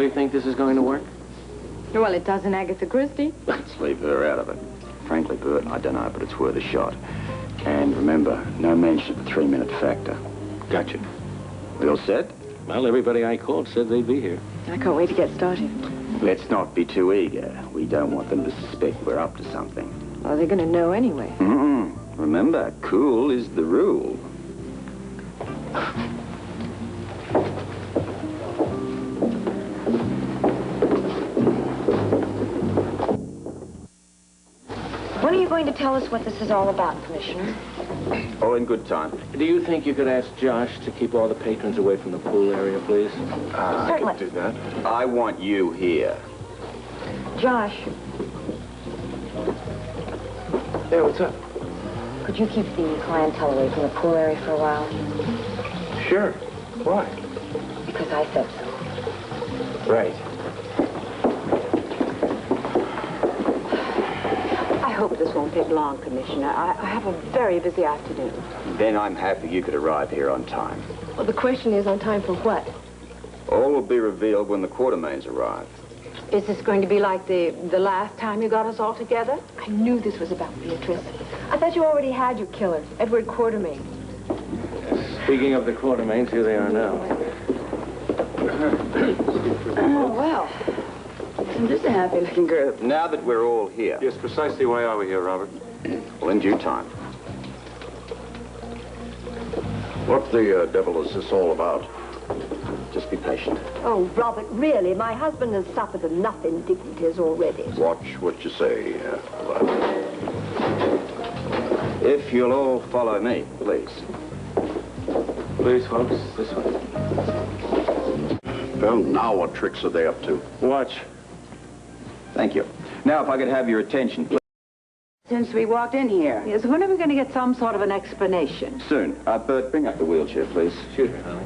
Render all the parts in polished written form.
really think this is going to work? Well, it doesn't, Agatha Christie. Let's leave her out of it. Frankly, Bert, I don't know, but it's worth a shot. And remember, no mention of the 3-minute factor. Gotcha. We all set? Well, everybody I called said they'd be here. I can't wait to get started. Let's not be too eager. We don't want them to suspect we're up to something. Well, they're going to know anyway. Remember, cool is the rule. When are you going to tell us what this is all about, Commissioner? All in good time. Do you think you could ask Josh to keep all the patrons away from the pool area, please? I can do that. I want you here. Josh. Yeah, what's up? Could you keep the clientele away from the pool area for a while? Sure. Why? Because I said so. Right. I hope this won't take long, Commissioner. I have a very busy afternoon. Then I'm happy you could arrive here on time. Well, the question is, on time for what? All will be revealed when the Quartermains arrive. Is this going to be like the last time you got us all together? I knew this was about Beatrice. I thought you already had your killer, Edward Quartermain. Speaking of the Quartermains, here they are now. Oh, well. Isn't this a happy-looking group? Now that we're all here. Yes, precisely why are we here, Robert? Well, in due time. What the devil is this all about? Just be patient. Oh, Robert, really, my husband has suffered enough indignities already. Watch what you say, If you'll all follow me, please. Please, folks, this way. Well, now what tricks are they up to? Watch. Thank you. Now, if I could have your attention, please. Since we walked in here. Yes, when are we going to get some sort of an explanation? Soon. Bert, bring up the wheelchair, please. Shoot her, honey.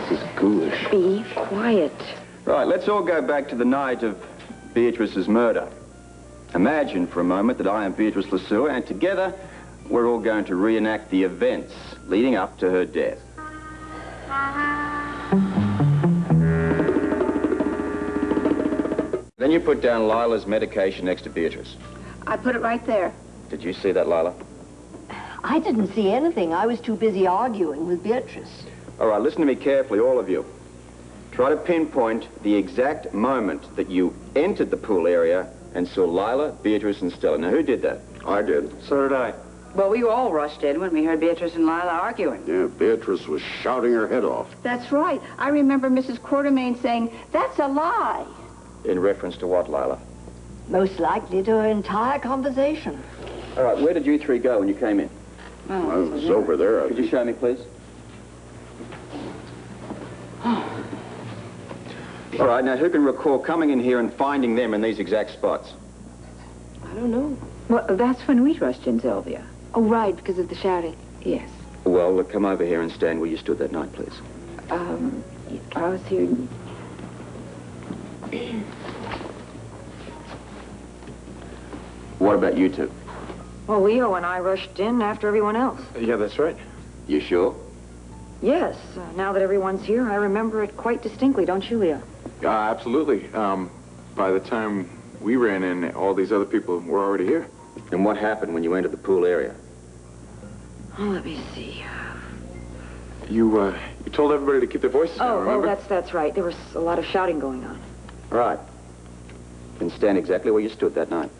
This is ghoulish. Be quiet. Right, let's all go back to the night of Beatrice's murder. Imagine for a moment that I am Beatrice Lesueur, and together we're all going to reenact the events leading up to her death. Then you put down Lila's medication next to Beatrice. I put it right there. Did you see that, Lila? I didn't see anything. I was too busy arguing with Beatrice. All right, listen to me carefully, all of you. Try to pinpoint the exact moment that you entered the pool area and saw Lila, Beatrice, and Stella. Now, who did that? I did. So did I. Well, we all rushed in when we heard Beatrice and Lila arguing. Yeah, Beatrice was shouting her head off. That's right. I remember Mrs. Quartermain saying, "That's a lie." In reference to what, Lila? Most likely to her entire conversation. All right, where did you three go when you came in? Oh, I was over there. Could you show me, please? All right, now who can recall coming in here and finding them in these exact spots? I don't know. Well, that's when we rushed in, Sylvia. Oh, right, because of the shouting. Yes. Well, look, come over here and stand where you stood that night, please. I was here. What about you two? Well, Leo and I rushed in after everyone else. Yeah, that's right. You sure? Yes, now that everyone's here, I remember it quite distinctly, don't you, Leo? Absolutely. By the time we ran in, all these other people were already here. And what happened when you entered the pool area? Oh, let me see. You told everybody to keep their voices down, Oh, remember? that's right. There was a lot of shouting going on. All right. Then stand exactly where you stood that night.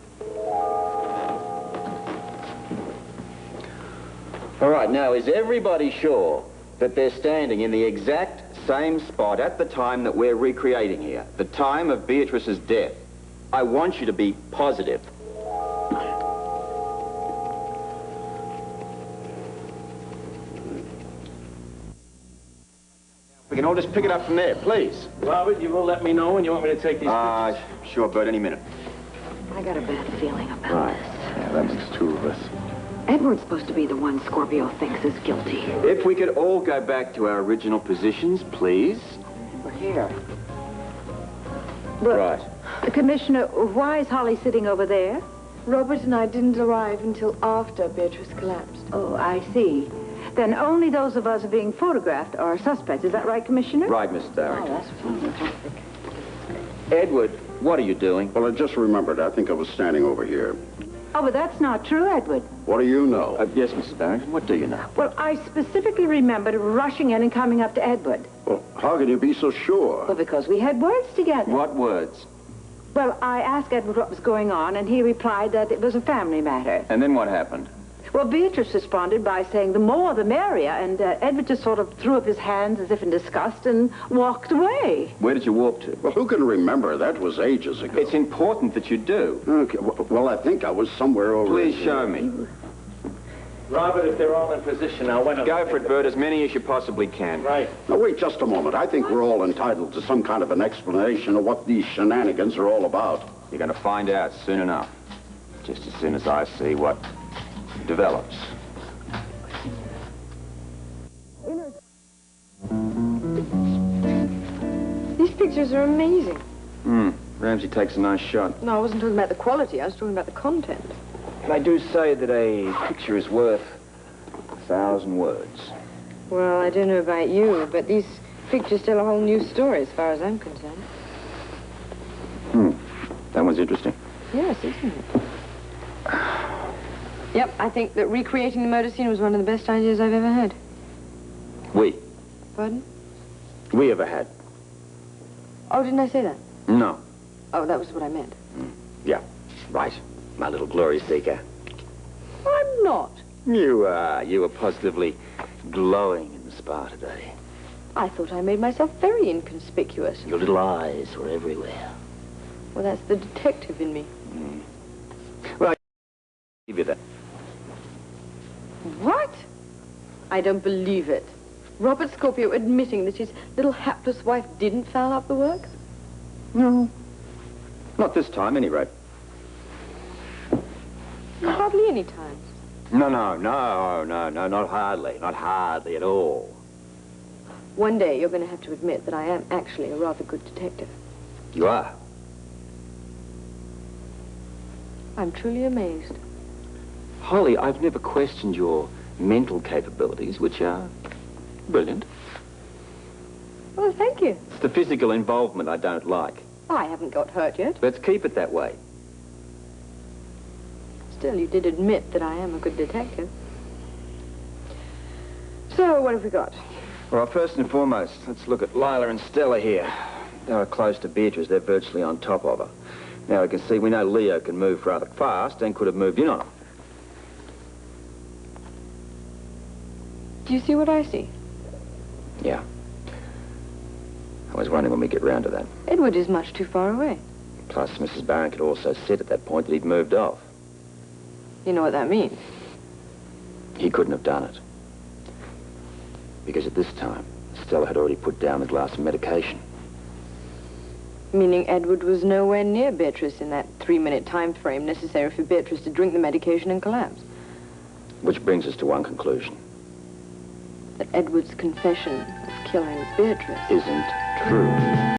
All right, now, is everybody sure that they're standing in the exact same spot at the time that we're recreating here? The time of Beatrice's death. I want you to be positive. We can all just pick it up from there, please. Robert, you will let me know when you want me to take these pictures? Sure, Bert, any minute. I got a bad feeling about Right. this. Yeah, that makes two of us. Edward's supposed to be the one Scorpio thinks is guilty. If we could all go back to our original positions, please. We're here. Look, Right. Commissioner, why is Holly sitting over there? Robert and I didn't arrive until after Beatrice collapsed. Oh, I see. Then only those of us being photographed are suspects. Is that right, Commissioner? Right, Mr. Oh, Darrington. that's fantastic. Edward, what are you doing? Well, I just remembered. I think I was standing over here. Oh, but that's not true, Edward. What do you know? Yes, Mr. Darrington, what do you know? Well, I specifically remembered rushing in and coming up to Edward. Well, how can you be so sure? Well, because we had words together. What words? Well, I asked Edward what was going on, and he replied that it was a family matter. And then what happened? Well, Beatrice responded by saying the more the merrier, and Edward just sort of threw up his hands as if in disgust and walked away. Where did you walk to? Well, who can remember? That was ages ago. It's important that you do. Okay, well, I think I was somewhere over Please here. show me. Robert, if they're all in position now, why don't... Go for it, Bert, as many as you possibly can. Right. Now, wait just a moment. I think we're all entitled to some kind of an explanation of what these shenanigans are all about. You're going to find out soon enough. Just as soon as I see what develops. These pictures are amazing. Ramsey takes a nice shot. No, I wasn't talking about the quality. I was talking about the content. They do say that a picture is worth 1,000 words. Well, I don't know about you, but these pictures tell a whole new story as far as I'm concerned. That one's interesting. Yes, isn't it? Yep, I think that recreating the murder scene was one of the best ideas I've ever had. We Pardon? ever had. Oh, didn't I say that? No. Oh, that was what I meant. Yeah, right. My little glory seeker. I'm not. You were positively glowing in the spa today. I thought I made myself very inconspicuous. Your little eyes were everywhere. Well, that's the detective in me. Well, I'll give you that. What? I don't believe it. Robert Scorpio admitting that his little hapless wife didn't foul up the work? No. Not this time, any rate. Hardly any times. No, not hardly. Not hardly at all. One day you're going to have to admit that I am actually a rather good detective. You are. I'm truly amazed. Holly, I've never questioned your mental capabilities, which are brilliant. Well, thank you. It's the physical involvement I don't like. I haven't got hurt yet. Let's keep it that way. Still, you did admit that I am a good detective. So, what have we got? Well, first and foremost, let's look at Lila and Stella here. They were close to Beatrice. They're virtually on top of her. Now, we can see, we know Leo can move rather fast and could have moved in on her. Do you see what I see? Yeah. I was wondering when we get round to that. Edward is much too far away. Plus, Mrs. Barron could also said at that point that he'd moved off. You know what that means? He couldn't have done it. Because at this time, Stella had already put down the glass of medication. Meaning Edward was nowhere near Beatrice in that 3-minute time frame necessary for Beatrice to drink the medication and collapse. Which brings us to one conclusion. That Edward's confession of killing Beatrice Isn't true.